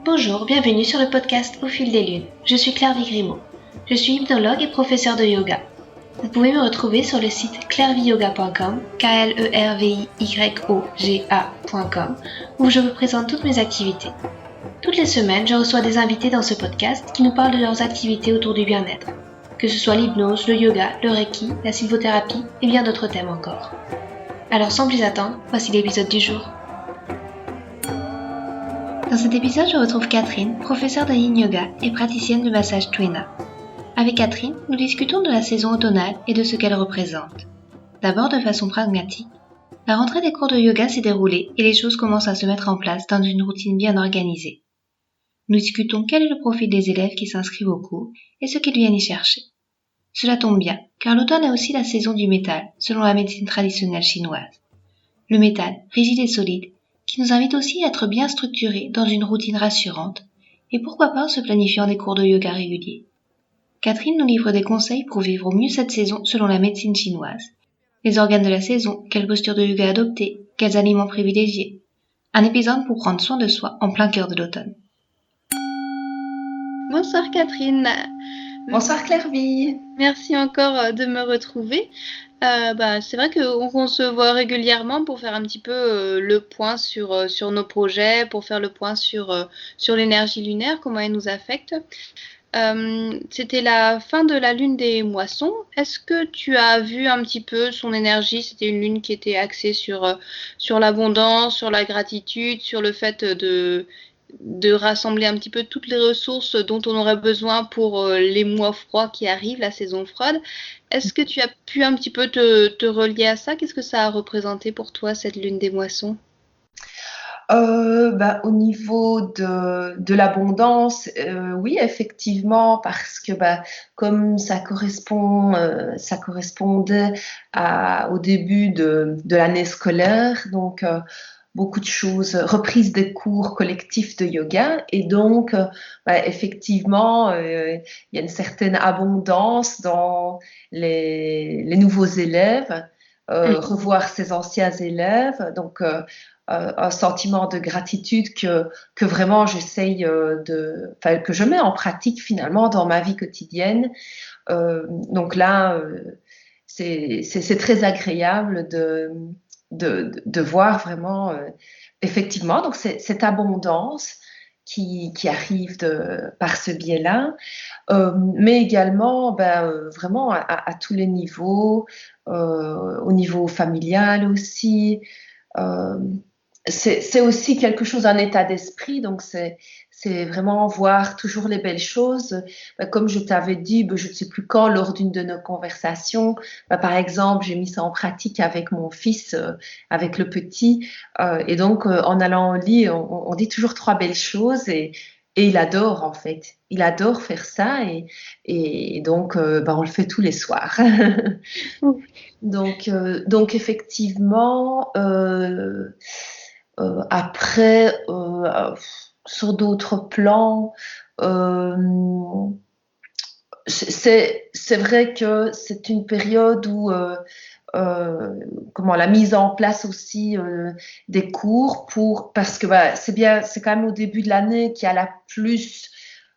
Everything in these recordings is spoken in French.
Bonjour, bienvenue sur le podcast Au fil des lunes. Je suis Claire Vigrimaud. Je suis hypnologue et professeure de yoga. Vous pouvez me retrouver sur le site clairviyoga.com, KLERVYOGA.com, où je vous présente toutes mes activités. Toutes les semaines, je reçois des invités dans ce podcast qui nous parlent de leurs activités autour du bien-être, que ce soit l'hypnose, le yoga, le reiki, la sylvothérapie et bien d'autres thèmes encore. Alors sans plus attendre, voici l'épisode du jour. Dans cet épisode, je retrouve Catherine, professeure de yin yoga et praticienne de massage Tuina. Avec Catherine, nous discutons de la saison automnale et de ce qu'elle représente. D'abord de façon pragmatique, la rentrée des cours de yoga s'est déroulée et les choses commencent à se mettre en place dans une routine bien organisée. Nous discutons quel est le profil des élèves qui s'inscrivent au cours et ce qu'ils viennent y chercher. Cela tombe bien, car l'automne est aussi la saison du métal, selon la médecine traditionnelle chinoise. Le métal, rigide et solide, qui nous invite aussi à être bien structurés dans une routine rassurante, et pourquoi pas en se planifiant des cours de yoga réguliers. Catherine nous livre des conseils pour vivre au mieux cette saison selon la médecine chinoise. Les organes de la saison, quelle posture de yoga adopter, quels aliments privilégier. Un épisode pour prendre soin de soi en plein cœur de l'automne. Bonsoir Catherine. Bonsoir Claire-Vie. Merci encore de me retrouver. C'est vrai qu'on se voit régulièrement pour faire un petit peu le point sur nos projets, pour faire le point sur l'énergie lunaire, comment elle nous affecte. C'était la fin de la lune des moissons. Est-ce que tu as vu un petit peu son énergie? C'était une lune qui était axée sur l'abondance, sur la gratitude, sur le fait de rassembler un petit peu toutes les ressources dont on aurait besoin pour les mois froids qui arrivent, la saison froide. Est-ce que tu as pu un petit peu te relier à ça? Qu'est-ce que ça a représenté pour toi, cette lune des moissons? Au niveau de l'abondance, oui, effectivement, parce que comme ça correspondait au début de l'année scolaire, donc beaucoup de choses, reprise des cours collectifs de yoga, et donc effectivement, il y a une certaine abondance dans les nouveaux élèves, revoir ses anciens élèves, donc un sentiment de gratitude que vraiment j'essaye que je mets en pratique finalement dans ma vie quotidienne. Donc là, c'est très agréable de voir vraiment effectivement donc cette abondance qui arrive par ce biais-là, mais également vraiment à tous les niveaux, au niveau familial aussi. C'est aussi quelque chose, un état d'esprit, donc c'est vraiment voir toujours les belles choses. Comme je t'avais dit, je ne sais plus quand, lors d'une de nos conversations, par exemple, j'ai mis ça en pratique avec mon fils, avec le petit, et donc en allant au lit, on dit toujours 3 belles choses, et il adore en fait. Il adore faire ça, et donc on le fait tous les soirs. Donc effectivement, après, sur d'autres plans, c'est vrai que c'est une période où la mise en place aussi des cours parce que c'est quand même au début de l'année qu'il y a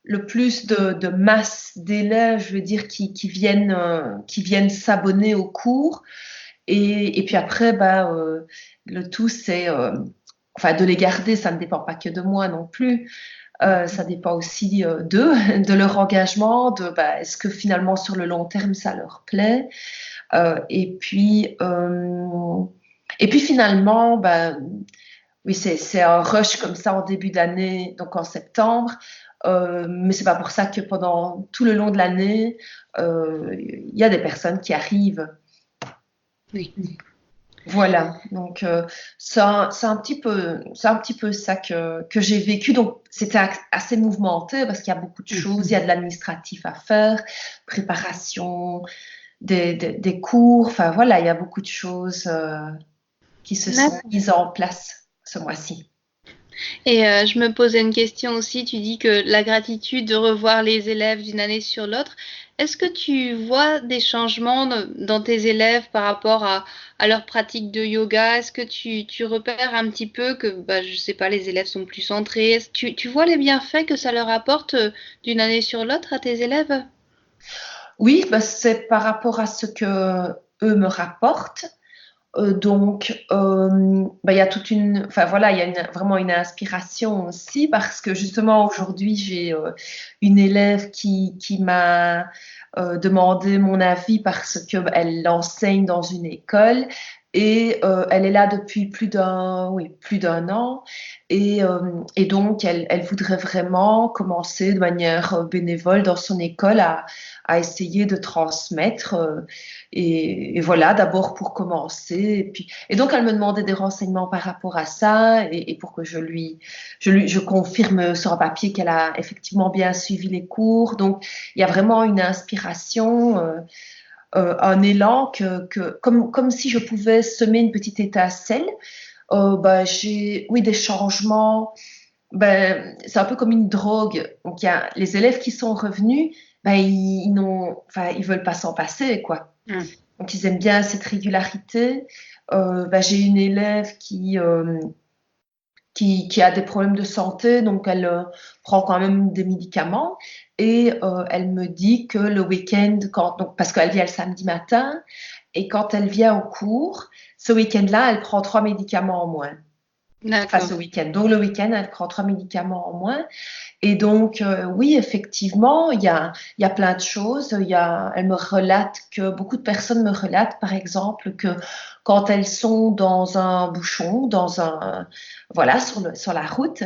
le plus de masse d'élèves, je veux dire, qui viennent s'abonner aux cours, et puis après le tout c'est de les garder. Ça ne dépend pas que de moi non plus, ça dépend aussi d'eux, de leur engagement, est-ce que finalement sur le long terme ça leur plaît, et puis finalement oui, c'est un rush comme ça en début d'année, donc en septembre, mais c'est pas pour ça que pendant tout le long de l'année il y a des personnes qui arrivent. Oui. Voilà, donc c'est un petit peu ça que j'ai vécu. Donc c'était assez mouvementé parce qu'il y a beaucoup de choses, il y a de l'administratif à faire, préparation des cours, enfin voilà, il y a beaucoup de choses qui se sont mises en place ce mois-ci. Et je me posais une question aussi, tu dis que la gratitude de revoir les élèves d'une année sur l'autre, est-ce que tu vois des changements dans tes élèves par rapport à leur pratique de yoga? Est-ce que tu repères un petit peu que, bah, je sais pas, les élèves sont plus centrés? Tu vois les bienfaits que ça leur apporte d'une année sur l'autre à tes élèves? Oui, bah, c'est par rapport à ce que eux me rapportent. Donc, il y a enfin voilà, il y a vraiment une inspiration aussi parce que justement aujourd'hui j'ai une élève qui m'a demandé mon avis parce que elle enseigne dans une école et elle est là depuis plus d'un an et donc elle voudrait vraiment commencer de manière bénévole dans son école à essayer de transmettre. Et voilà, d'abord pour commencer. Et donc, elle me demandait des renseignements par rapport à ça et pour que je confirme sur un papier qu'elle a effectivement bien suivi les cours. Donc, il y a vraiment une inspiration, un élan comme si je pouvais semer une petite étincelle. J'ai, oui, des changements. C'est un peu comme une drogue. Donc, il y a les élèves qui sont revenus, ils veulent pas s'en passer, quoi. Donc, ils aiment bien cette régularité. J'ai une élève qui a des problèmes de santé, donc elle prend quand même des médicaments. Et elle me dit que le week-end, parce qu'elle vient le samedi matin, et quand elle vient au cours, ce week-end-là, elle prend 3 médicaments en moins. Enfin, D'accord. ce week-end. Donc, le week-end, elle prend 3 médicaments en moins. Et donc, oui, effectivement, il y a plein de choses. Elle me relate que beaucoup de personnes me relatent, par exemple, que quand elles sont dans un bouchon, voilà, sur la route,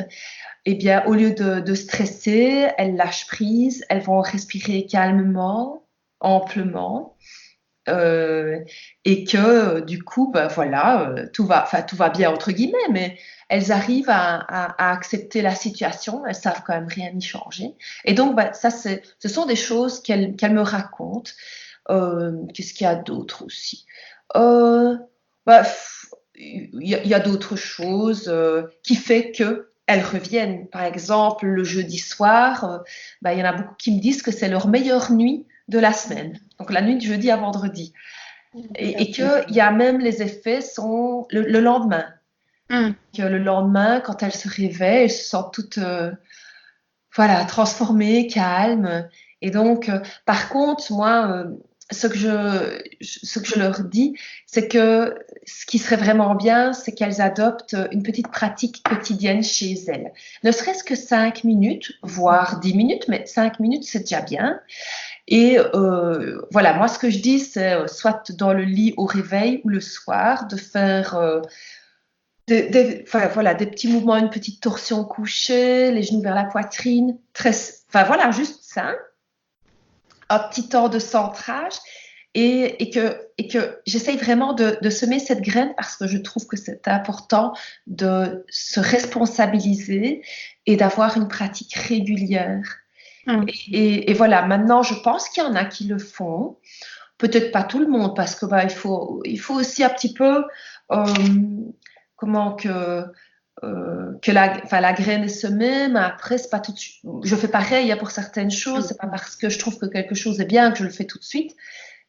eh bien, au lieu de stresser, elles lâchent prise, elles vont respirer calmement, amplement. Euh, et que du coup, voilà, tout va bien entre guillemets, mais elles arrivent à accepter la situation, elles savent quand même rien y changer. Et donc, ce sont des choses qu'elles me racontent. Qu'est-ce qu'il y a d'autre aussi? Euh, bah, il y a d'autres choses qui fait que elles reviennent. Par exemple, le jeudi soir, il y en a beaucoup qui me disent que c'est leur meilleure nuit de la semaine. Donc la nuit de jeudi à vendredi. Et qu'il y a même les effets sont le lendemain. Hmm. Que le lendemain, quand elles se réveillent, elles se sentent toutes voilà, transformées, calmes. Et donc, par contre, moi, ce que je leur dis, c'est que ce qui serait vraiment bien, c'est qu'elles adoptent une petite pratique quotidienne chez elles. Ne serait-ce que 5 minutes, voire 10 minutes, mais 5 minutes, c'est déjà bien. Et voilà, moi, ce que je dis, c'est soit dans le lit au réveil ou le soir, de faire enfin, voilà, des petits mouvements, une petite torsion couchée, les genoux vers la poitrine, enfin voilà, juste ça, un petit temps de centrage et que j'essaye vraiment de semer cette graine parce que je trouve que c'est important de se responsabiliser et d'avoir une pratique régulière. Hmm. Et voilà, maintenant, je pense qu'il y en a qui le font. Peut-être pas tout le monde, parce que il faut aussi un petit peu euh, comment que la graine est semée, mais après, c'est pas tout de suite. Je fais pareil hein, pour certaines choses, c'est pas parce que je trouve que quelque chose est bien que je le fais tout de suite.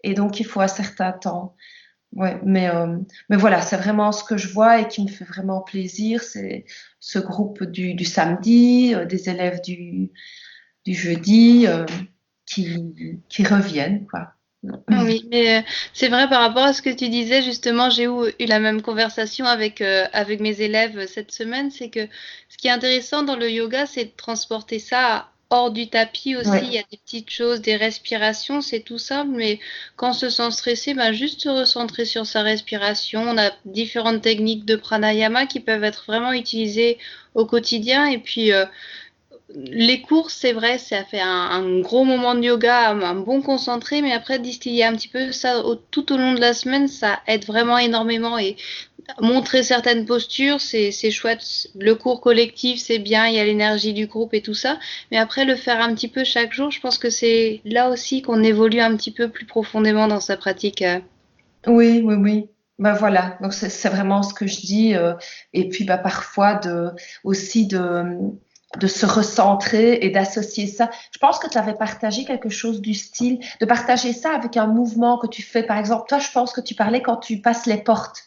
Et donc, il faut un certain temps. Ouais, mais voilà, c'est vraiment ce que je vois et qui me fait vraiment plaisir. C'est ce groupe du samedi, des élèves du jeudi qui reviennent, quoi. Oui, mais c'est vrai par rapport à ce que tu disais, justement, eu la même conversation avec mes élèves cette semaine, c'est que ce qui est intéressant dans le yoga, c'est de transporter ça hors du tapis aussi. Il y Ouais, a des petites choses, des respirations, c'est tout simple, mais quand on se sent stressé, ben juste se recentrer sur sa respiration. On a différentes techniques de pranayama qui peuvent être vraiment utilisées au quotidien et puis les cours, c'est vrai, ça fait un gros moment de yoga, un bon concentré, mais après distiller un petit peu ça tout au long de la semaine, ça aide vraiment énormément et montrer certaines postures, c'est chouette. Le cours collectif, c'est bien, il y a l'énergie du groupe et tout ça, mais après le faire un petit peu chaque jour, je pense que c'est là aussi qu'on évolue un petit peu plus profondément dans sa pratique. oui, oui, oui. Ben voilà, donc c'est vraiment ce que je dis. Et puis bah, parfois aussi de se recentrer et d'associer ça. Je pense que tu avais partagé quelque chose du style, de partager ça avec un mouvement que tu fais. Par exemple, toi, je pense que tu parlais quand tu passes les portes.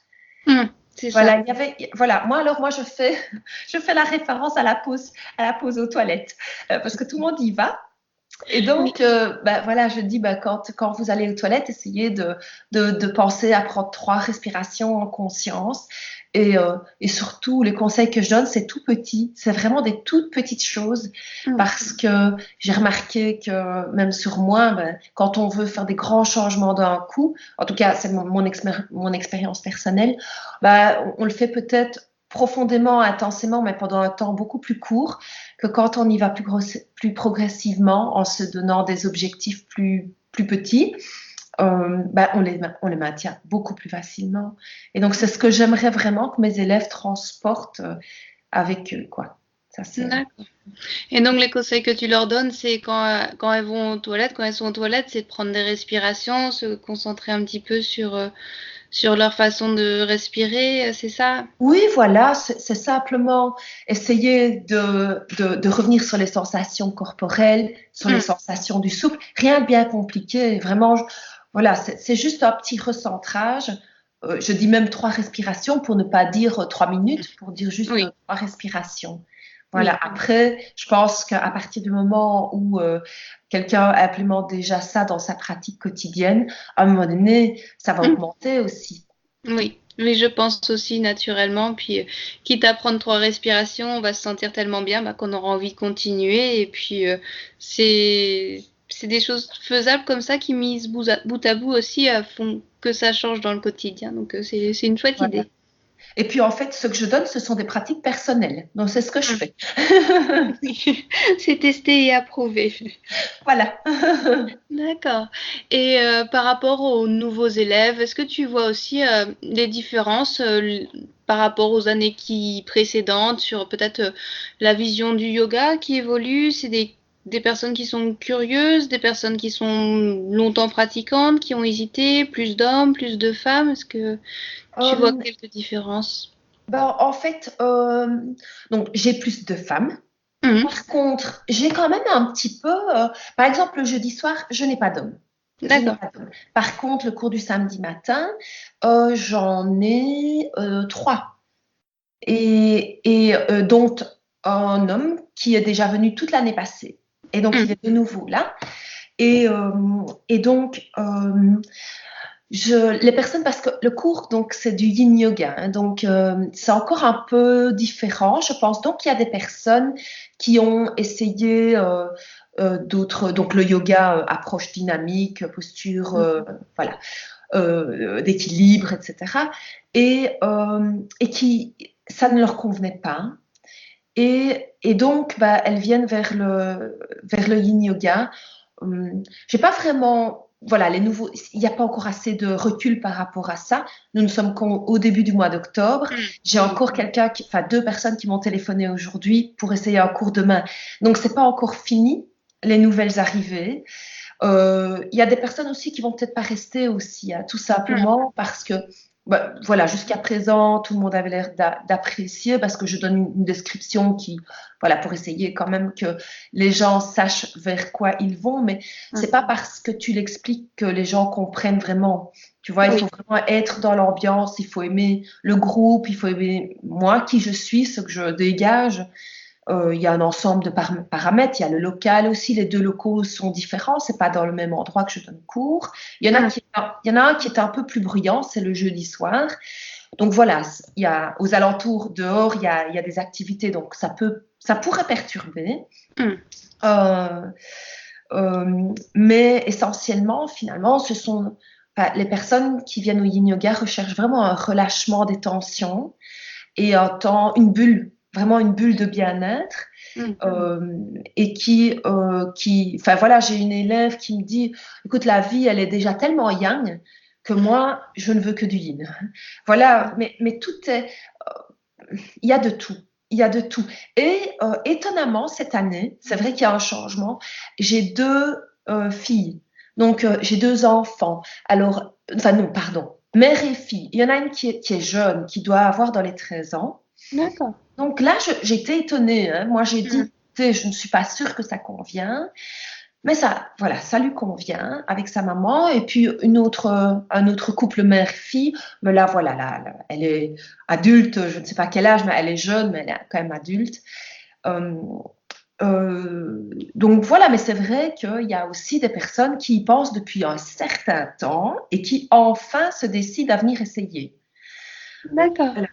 Hmm, c'est Voilà, ça. voilà. Moi, alors, moi, je fais la référence à la pause aux toilettes, parce que tout le monde y va. Et Oui. donc, bah, voilà, je dis, bah, quand vous allez aux toilettes, essayez de penser à prendre 3 respirations en conscience. Et surtout, les conseils que je donne, c'est tout petit. C'est vraiment des toutes petites choses Hmm. parce que j'ai remarqué que même sur moi, ben, quand on veut faire des grands changements d'un coup, en tout cas, c'est mon expérience personnelle, bah, on le fait peut-être profondément, intensément, mais pendant un temps beaucoup plus court que quand on y va plus progressivement en se donnant des objectifs plus petits, bah, on les maintient beaucoup plus facilement. Et donc, c'est ce que j'aimerais vraiment que mes élèves transportent avec eux, quoi. Ça, c'est... D'accord. Et donc les conseils que tu leur donnes, c'est quand elles vont aux toilettes, quand elles sont aux toilettes, c'est de prendre des respirations, se concentrer un petit peu sur leur façon de respirer, c'est ça? Oui, voilà, c'est simplement essayer de revenir sur les sensations corporelles, sur les Hmm. sensations du souffle. Rien de bien compliqué, vraiment. Voilà, c'est juste un petit recentrage. Je dis même 3 respirations pour ne pas dire 3 minutes, pour dire juste Oui, 3 respirations. Voilà. oui. Après, je pense qu'à partir du moment où quelqu'un implémente déjà ça dans sa pratique quotidienne, à un moment donné, ça va Hmm. augmenter aussi. Oui, oui, je pense aussi naturellement. Puis, quitte à prendre 3 respirations, on va se sentir tellement bien bah, qu'on aura envie de continuer. Et puis, c'est des choses faisables comme ça qui, mises bout à bout aussi, font que ça change dans le quotidien. Donc, c'est une chouette Voilà. idée. Et puis en fait, ce que je donne, ce sont des pratiques personnelles. Donc c'est ce que je Hmm. fais. C'est testé et approuvé. Voilà. D'accord. Et par rapport aux nouveaux élèves, est-ce que tu vois aussi des différences par rapport aux années qui précédentes sur peut-être la vision du yoga qui évolue? C'est des personnes qui sont curieuses, des personnes qui sont longtemps pratiquantes, qui ont hésité, plus d'hommes, plus de femmes. Est-ce que tu vois Euh, quelques différences? ben, en fait, donc j'ai plus de femmes. Mhm. Par contre, j'ai quand même un petit peu, par exemple, le jeudi soir, je n'ai pas d'hommes. Je n'ai D'accord. pas d'hommes. Par contre, le cours du samedi matin, j'en ai 3. Et dont un homme qui est déjà venu toute l'année passée. Et donc, il Mhm. est de nouveau là. Et donc, les personnes, parce que le cours, donc, c'est du yin yoga, hein, donc c'est encore un peu différent, je pense. Donc, il y a des personnes qui ont essayé d'autres, donc le yoga, approche dynamique, posture, voilà, d'équilibre, etc. Et qui, ça ne leur convenait pas. Et donc, bah, elles viennent vers le yin yoga. J'ai pas vraiment, voilà, les nouveaux, il n'y a pas encore assez de recul par rapport à ça. Nous ne sommes qu'au début du mois d'octobre. Mhm. J'ai Oui. encore enfin 2 personnes qui m'ont téléphoné aujourd'hui pour essayer un cours demain. Donc c'est pas encore fini les nouvelles arrivées. Il y a des personnes aussi qui vont peut-être pas rester aussi, hein, tout Mhm. simplement parce que, bah, voilà, jusqu'à présent, tout le monde avait l'air d'apprécier parce que je donne une description qui, voilà, pour essayer quand même que les gens sachent vers quoi ils vont, mais c'est pas parce que tu l'expliques que les gens comprennent vraiment. Tu vois, il Oui. faut vraiment être dans l'ambiance, il faut aimer le groupe, il faut aimer moi, qui je suis, ce que je dégage. Il y a un ensemble de paramètres. Il y a le local aussi. Les 2 locaux sont différents. C'est pas dans le même endroit que je donne cours. Mhm. Il y en a un qui est un peu plus bruyant. C'est le jeudi soir. Donc voilà, il y a aux alentours dehors, il y a des activités. Donc ça pourrait perturber. Mhm. Euh, mais essentiellement, finalement, ce sont enfin, les personnes qui viennent au yin yoga recherchent vraiment un relâchement des tensions et un temps, une bulle, vraiment une bulle de bien-être. Mhm. Et enfin voilà, j'ai une élève qui me dit, écoute, la vie, elle est déjà tellement yang que moi, je ne veux que du yin. Voilà, mais tout est, il y a de tout. Il y a de tout. Et étonnamment, cette année, c'est vrai qu'il y a un changement. J'ai 2 filles, donc j'ai 2 enfants. Alors, enfin non, pardon. mère et fille. Il y en a une qui est jeune, qui doit avoir dans les 13 ans. D'accord. Donc là, j'étais étonnée, hein. Moi, j'ai Mm. dit, écoutez, je ne suis pas sûre que ça convient. Mais ça, voilà, ça lui convient avec sa maman. Et puis un autre couple mère-fille. Mais là, voilà, elle est adulte, je ne sais pas quel âge, mais elle est jeune, mais elle est quand même adulte. Euh, donc voilà, mais c'est vrai qu'il y a aussi des personnes qui y pensent depuis un certain temps et qui enfin se décident à venir essayer. D'accord. Voilà.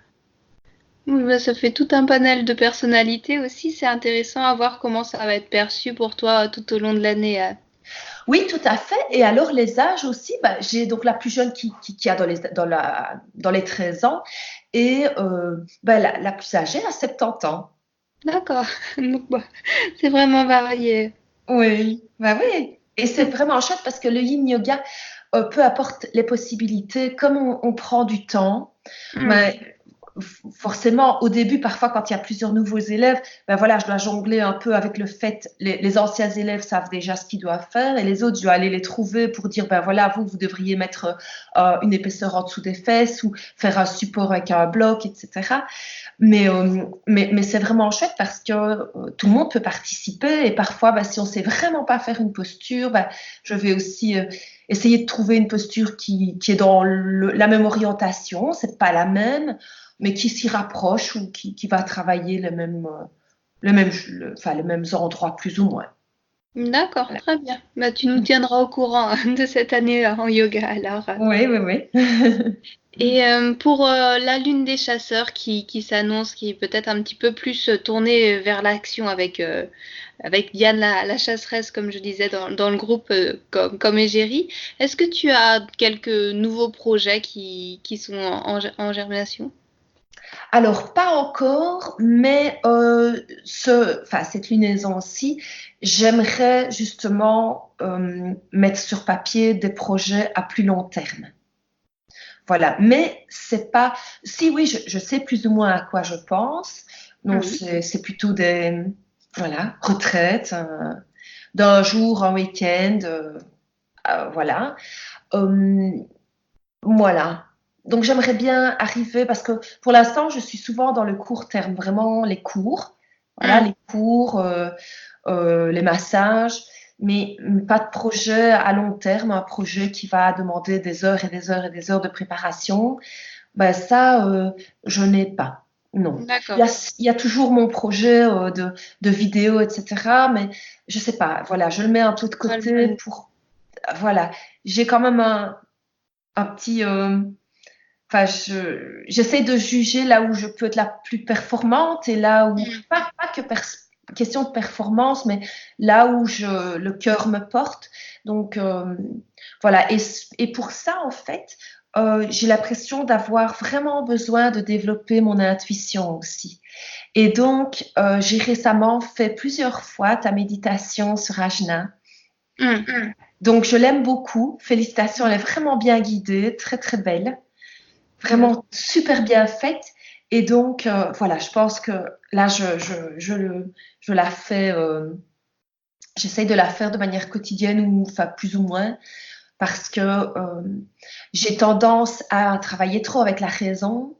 Oui, bah, ça fait tout un panel de personnalités aussi. C'est intéressant à voir comment ça va être perçu pour toi tout au long de l'année. Oui, tout à fait. Et alors les âges aussi, bah, j'ai donc la plus jeune qui a dans les 13 ans et bah, la plus âgée a 70 ans. D'accord. Donc, bah, c'est vraiment varié. Oui, bah oui. Et c'est vraiment chouette parce que le yin yoga, peu importe les possibilités, comme on prend du temps, Mm. bah, forcément, au début, parfois, quand il y a plusieurs nouveaux élèves, ben voilà, je dois jongler un peu avec le fait, les anciens élèves savent déjà ce qu'ils doivent faire et les autres, je dois aller les trouver pour dire, ben voilà, vous devriez mettre une épaisseur en dessous des fesses ou faire un support avec un bloc, etc. Mais c'est vraiment chouette parce que tout le monde peut participer et parfois, ben, si on sait vraiment pas faire une posture, ben, je vais aussi essayer de trouver une posture qui est dans la même orientation, c'est pas la même, mais qui s'y rapproche ou qui va travailler enfin, les mêmes endroits plus ou moins. D'accord, Voilà. très bien. Bah, tu nous tiendras au courant de cette année en yoga alors. Oui, oui, oui. Et pour la lune des chasseurs qui s'annonce, qui est peut-être un petit peu plus tournée vers l'action avec Diane la chasseresse, comme je disais, dans le groupe comme égérie, est-ce que tu as quelques nouveaux projets qui sont en germination? Alors, pas encore, mais enfin, cette lunaison-ci, j'aimerais justement mettre sur papier des projets à plus long terme. Voilà, mais c'est pas. Si oui, je sais plus ou moins à quoi je pense. Donc Mhm. c'est plutôt des voilà retraites d'un jour, un week-end, voilà. Euh, voilà. Donc j'aimerais bien arriver parce que pour l'instant je suis souvent dans le court terme, vraiment les cours, voilà Mm. les cours, les massages, mais pas de projet à long terme, un projet qui va demander des heures et des heures et des heures de préparation. Ben ça, je n'ai pas. Non. D'accord. Il y a toujours mon projet de vidéo, etc. Mais je sais pas. Voilà, je le mets un peu de Pas le côté même. pour. Voilà, j'ai quand même un petit. Enfin, j'essaie de juger là où je peux être la plus performante et là où Mm. pas que question de performance, mais là où le cœur me porte. Donc voilà. Et pour ça, en fait, j'ai l'impression d'avoir vraiment besoin de développer mon intuition aussi. Et donc, j'ai récemment fait plusieurs fois ta méditation sur Ajna. Mm. Donc, je l'aime beaucoup. Félicitations, elle est vraiment bien guidée, très très belle, Merci. vraiment super bien faite. Et donc, voilà, je pense que là, je la fais, j'essaye de la faire de manière quotidienne ou enfin plus ou moins, parce que j'ai tendance à travailler trop avec la raison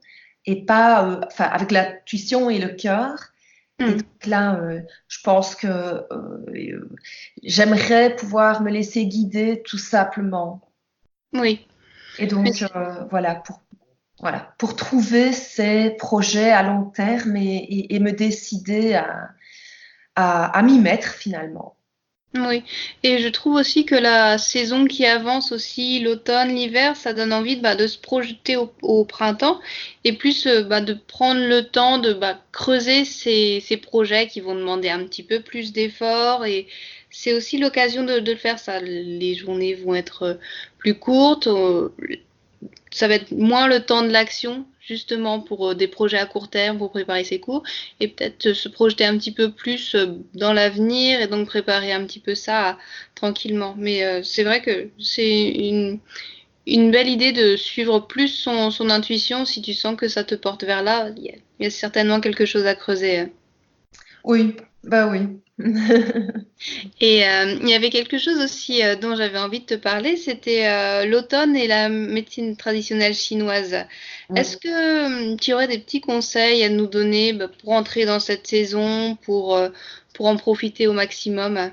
et pas, enfin, avec l'intuition et le cœur. Et Mm. donc là, je pense que j'aimerais pouvoir me laisser guider tout simplement. Oui. Et Mais donc, voilà, pour trouver ces projets à long terme et me décider à m'y mettre finalement. Oui, et je trouve aussi que la saison qui avance aussi, l'automne, l'hiver, ça donne envie de se projeter au printemps et plus de prendre le temps de creuser ces projets qui vont demander un petit peu plus d'efforts et c'est aussi l'occasion de le faire ça. Les journées vont être plus courtes, ça va être moins le temps de l'action, justement pour des projets à court terme, pour préparer ses cours, et peut-être se projeter un petit peu plus dans l'avenir et donc préparer un petit peu ça tranquillement. Mais c'est vrai que c'est une belle idée de suivre plus son intuition si tu sens que ça te porte vers là. Il y a certainement quelque chose à creuser. Oui, Bah oui. Et il y avait quelque chose aussi dont j'avais envie de te parler, c'était l'automne et la médecine traditionnelle chinoise. Est-ce que tu aurais des petits conseils à nous donner bah, pour entrer dans cette saison, pour en profiter au maximum?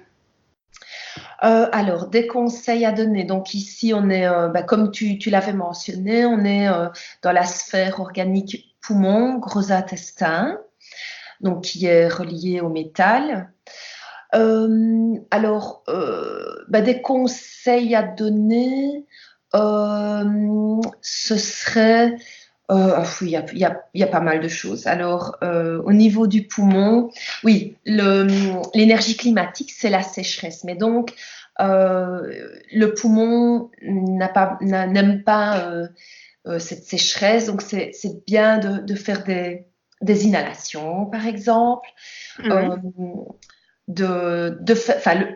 Alors, des conseils à donner. Donc ici, on est, bah, comme tu l'avais mentionné, on est dans la sphère organique poumon, gros intestin, donc qui est relié au métal. Alors, bah, des conseils à donner, ce serait oui, il y a pas mal de choses. Alors, au niveau du poumon, oui, l'énergie climatique, c'est la sécheresse. Mais donc, le poumon n'aime pas cette sécheresse. Donc, c'est bien de faire des inhalations, par exemple. Mhm. Euh,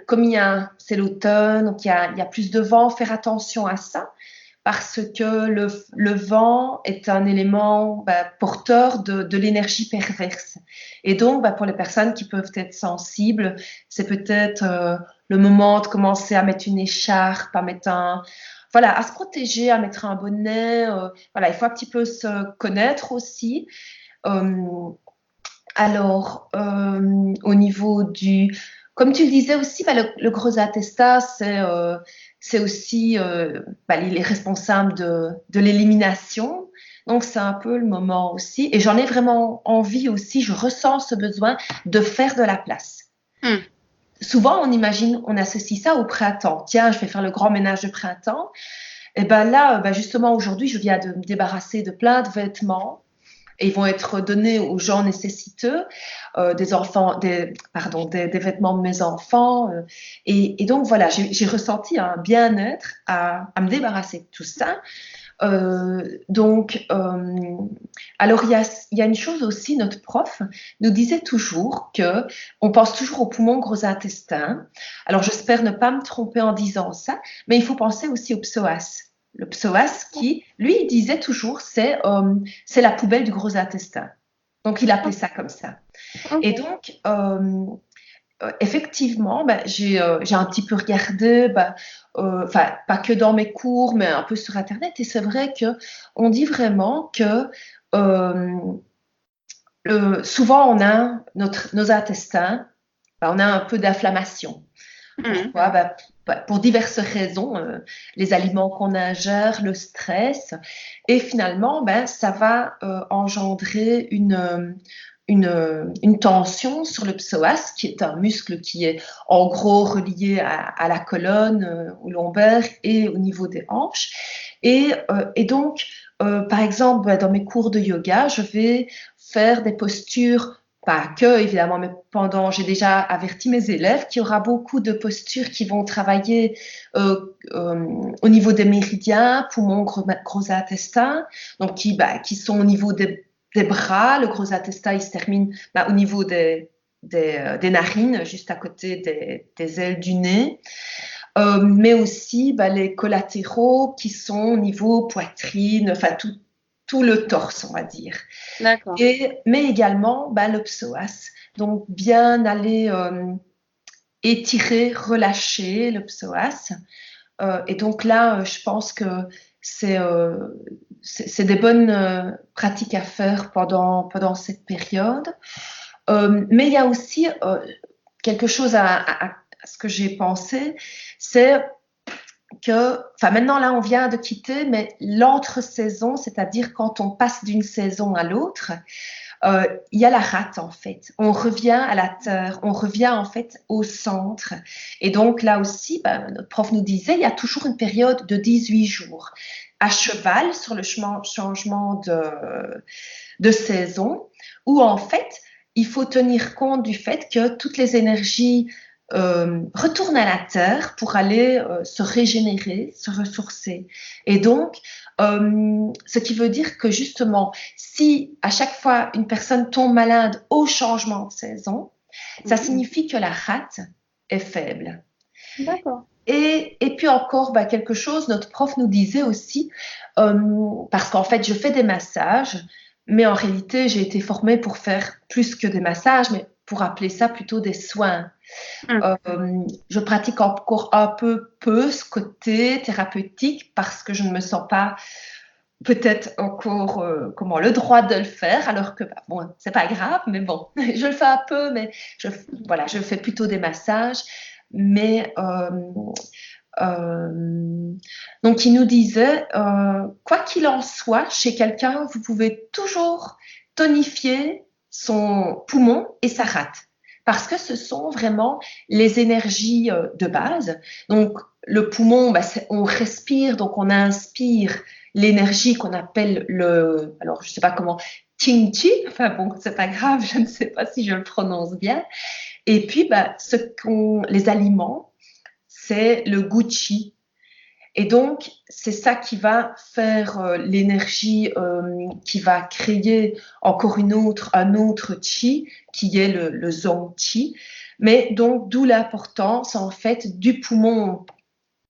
comme c'est l'automne, donc il y a plus de vent, faire attention à ça parce que le vent est un élément porteur de l'énergie perverse. Et donc, pour les personnes qui peuvent être sensibles, c'est peut-être le moment de commencer à mettre une écharpe, voilà, à se protéger, à mettre un bonnet. Voilà, il faut un petit peu se connaître aussi. Euh, alors, au niveau comme tu le disais aussi, le gros attestat, c'est aussi, il est responsable de l'élimination. Donc, c'est un peu le moment aussi. Et j'en ai vraiment envie aussi, je ressens ce besoin de faire de la place. Hmm. Souvent, on associe ça au printemps. Tiens, je vais faire le grand ménage de printemps. Et ben là, justement, aujourd'hui, je viens de me débarrasser de plein de vêtements et ils vont être donnés aux gens nécessiteux, des vêtements de mes enfants. Et donc voilà, j'ai ressenti un bien-être à me débarrasser de tout ça. Donc, alors il y a une chose aussi, notre prof nous disait toujours que on pense toujours au poumon, gros intestin. Alors j'espère ne pas me tromper en disant ça, mais il faut penser aussi au psoas. Le psoas qui, lui, il disait toujours c'est la poubelle du gros intestin. Donc il appelait ça comme ça. Et Ok. donc effectivement, j'ai un petit peu regardé, enfin, pas que dans mes cours, mais un peu sur Internet. Et c'est vrai que on dit vraiment que euh, souvent on a nos intestins, on a un peu d'inflammation. Mhm. Pourquoi? Pour diverses raisons, les aliments qu'on ingère, le stress, et finalement, ça va engendrer une tension sur le psoas, qui est un muscle qui est en gros relié à la colonne, au lombaire et au niveau des hanches. Et donc, par exemple, dans mes cours de yoga, je vais faire des postures pas que, évidemment, mais j'ai déjà averti mes élèves qu'il y aura beaucoup de postures qui vont travailler au niveau des méridiens, poumon, gros intestin, donc qui sont au niveau des bras. Le gros intestin, il se termine au niveau des narines, juste à côté des ailes du nez. Mais aussi les collatéraux qui sont au niveau poitrine, enfin tout le torse, on va dire. D'accord. Mais également le psoas. Donc, bien aller étirer, relâcher le psoas. Et donc là, je pense que c'est euh, c'est des bonnes pratiques à faire pendant cette période. Mais il y a aussi quelque chose à ce que j'ai pensé, c'est que, enfin maintenant là on vient de quitter, mais l'entre-saison, c'est-à-dire quand on passe d'une saison à l'autre, il y a la rate en fait. On revient à la terre, on revient en fait au centre. Et donc là aussi, notre prof nous disait, il y a toujours une période de 18 jours à cheval sur le changement de saison, où en fait, il faut tenir compte du fait que toutes les énergies retournent à la terre pour aller se régénérer, se ressourcer. Et donc, ce qui veut dire que justement, si à chaque fois une personne tombe malade au changement de saison, ça Mhm. signifie que la rate est faible. D'accord. Et puis encore, quelque chose, notre prof nous disait aussi, parce qu'en fait, je fais des massages, mais en réalité, j'ai été formée pour faire plus que des massages, mais pour appeler ça plutôt des soins. Mm. Je pratique encore un peu ce côté thérapeutique parce que je ne me sens pas peut-être encore le droit de le faire, alors que bon, c'est pas grave, mais bon, je le fais un peu, mais je fais plutôt des massages. Mais donc il nous disait, quoi qu'il en soit, chez quelqu'un, vous pouvez toujours tonifier son poumon et sa rate. Parce que ce sont vraiment les énergies de base. Donc, le poumon, on respire, donc on inspire l'énergie qu'on appelle alors je ne sais pas comment, Qing Qi, enfin bon, c'est pas grave, je ne sais pas si je le prononce bien. Et puis, les aliments, c'est le Gu Qi. Et donc, c'est ça qui va faire l'énergie, qui va créer encore un autre Qi, qui est le Zong Qi. Mais donc, d'où l'importance, en fait, du poumon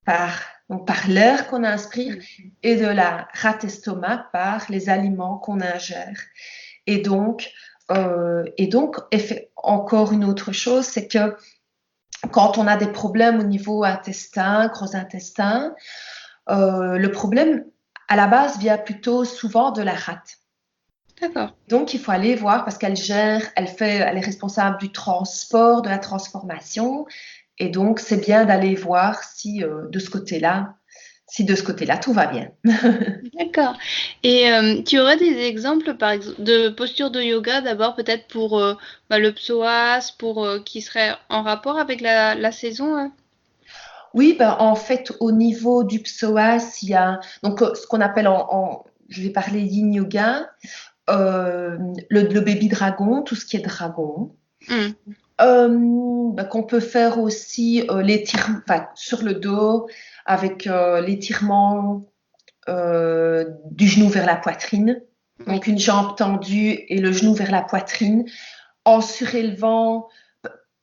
par l'air qu'on inspire et de la rate estomac par les aliments qu'on ingère. Et donc, encore une autre chose, c'est que quand on a des problèmes au niveau intestin, gros intestin, le problème à la base vient plutôt souvent de la rate. D'accord. Donc il faut aller voir parce qu'elle est responsable du transport, de la transformation, et donc c'est bien d'aller voir si de ce côté-là tout va bien. D'accord. Et tu aurais des exemples, par exemple, de postures de yoga, d'abord peut-être pour le psoas, qui serait en rapport avec la saison, hein? Oui, en fait, au niveau du psoas, il y a donc ce qu'on appelle je vais parler yin yoga, le baby dragon, tout ce qui est dragon. Qu'on peut faire aussi sur le dos avec l'étirement du genou vers la poitrine. Donc une jambe tendue et le genou vers la poitrine en surélevant.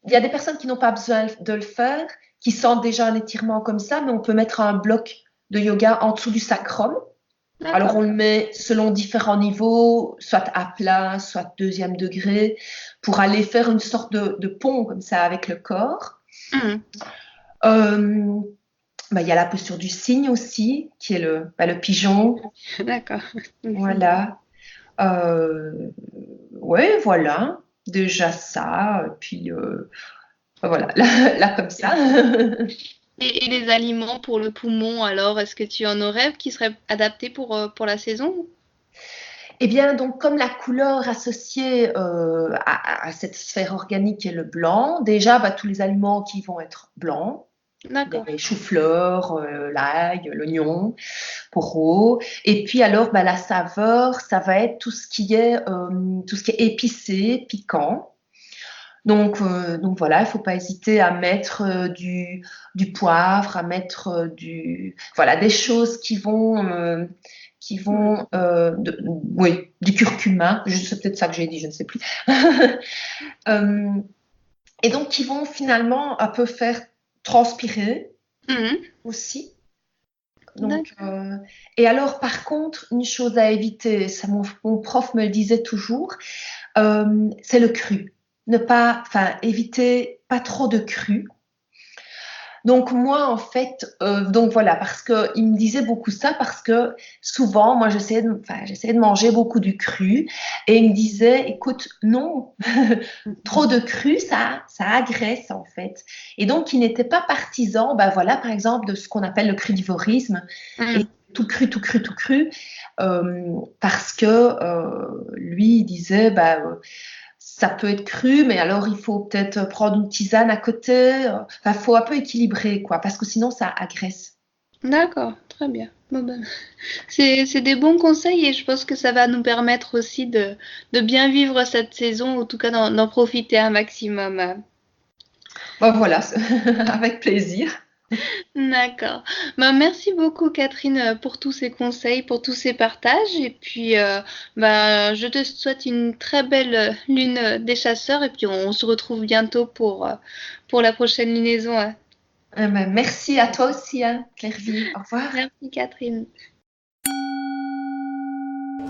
Il y a des personnes qui n'ont pas besoin de le faire, qui sentent déjà un étirement comme ça, mais on peut mettre un bloc de yoga en dessous du sacrum. D'accord. Alors on le met selon différents niveaux, soit à plat, soit deuxième degré, pour aller faire une sorte de pont comme ça avec le corps. Il y a la posture du cygne aussi, qui est le pigeon. D'accord. Voilà. Ouais, voilà. Déjà ça. Puis voilà, là comme ça. Et les aliments pour le poumon, alors, est-ce que tu en aurais qui seraient adaptés pour la saison? Eh bien, donc, comme la couleur associée à cette sphère organique est le blanc, déjà, tous les aliments qui vont être blancs, D'accord. les choux-fleurs, l'ail, l'oignon, poireaux. Et puis alors, la saveur, ça va être tout ce qui est épicé, piquant. Donc voilà, il ne faut pas hésiter à mettre du poivre, à mettre des choses qui vont du curcuma, c'est peut-être ça que j'ai dit, je ne sais plus. Et donc qui vont finalement un peu faire transpirer aussi. Donc, et alors par contre, une chose à éviter, ça mon prof me le disait toujours, c'est le cru. Éviter pas trop de cru. Donc moi en fait, voilà, parce que il me disait beaucoup ça parce que souvent moi j'essayais de manger beaucoup du cru et il me disait écoute non, trop de cru ça agresse en fait. Et donc il n'était pas partisan, par exemple de ce qu'on appelle le crudivorisme et tout cru, parce que lui il disait ça peut être cru, mais alors il faut peut-être prendre une tisane à côté. Il faut un peu équilibrer, quoi, parce que sinon ça agresse. D'accord, très bien. C'est des bons conseils et je pense que ça va nous permettre aussi de bien vivre cette saison, en tout cas d'en profiter un maximum. Voilà, avec plaisir. D'accord. Merci beaucoup Catherine pour tous ces conseils, pour tous ces partages et puis je te souhaite une très belle lune des chasseurs et puis on se retrouve bientôt pour la prochaine lunaison. Merci à toi aussi, Claire-Vie. Au revoir. Merci Catherine.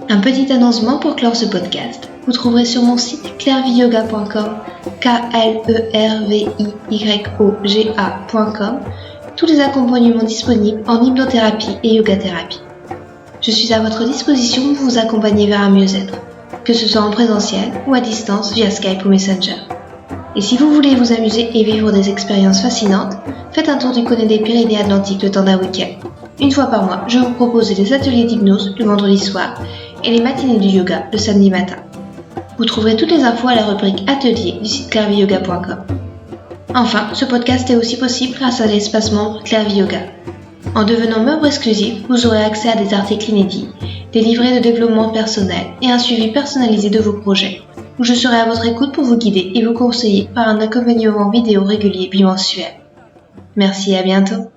Un petit annoncement pour clore ce podcast. Vous trouverez sur mon site clairviyoga.com KLERVIYOGA.com tous les accompagnements disponibles en hypnothérapie et yoga-thérapie. Je suis à votre disposition pour vous accompagner vers un mieux-être, que ce soit en présentiel ou à distance via Skype ou Messenger. Et si vous voulez vous amuser et vivre des expériences fascinantes, faites un tour du côté des Pyrénées Atlantiques le temps d'un week-end. Une fois par mois, je vous propose des ateliers d'hypnose le vendredi soir et les matinées du yoga le samedi matin. Vous trouverez toutes les infos à la rubrique Atelier du site clairviyoga.com. Enfin, ce podcast est aussi possible grâce à l'espace membre Clairvy Yoga. En devenant membre exclusif, vous aurez accès à des articles inédits, des livrets de développement personnel et un suivi personnalisé de vos projets, où je serai à votre écoute pour vous guider et vous conseiller par un accompagnement vidéo régulier bimensuel. Merci et à bientôt.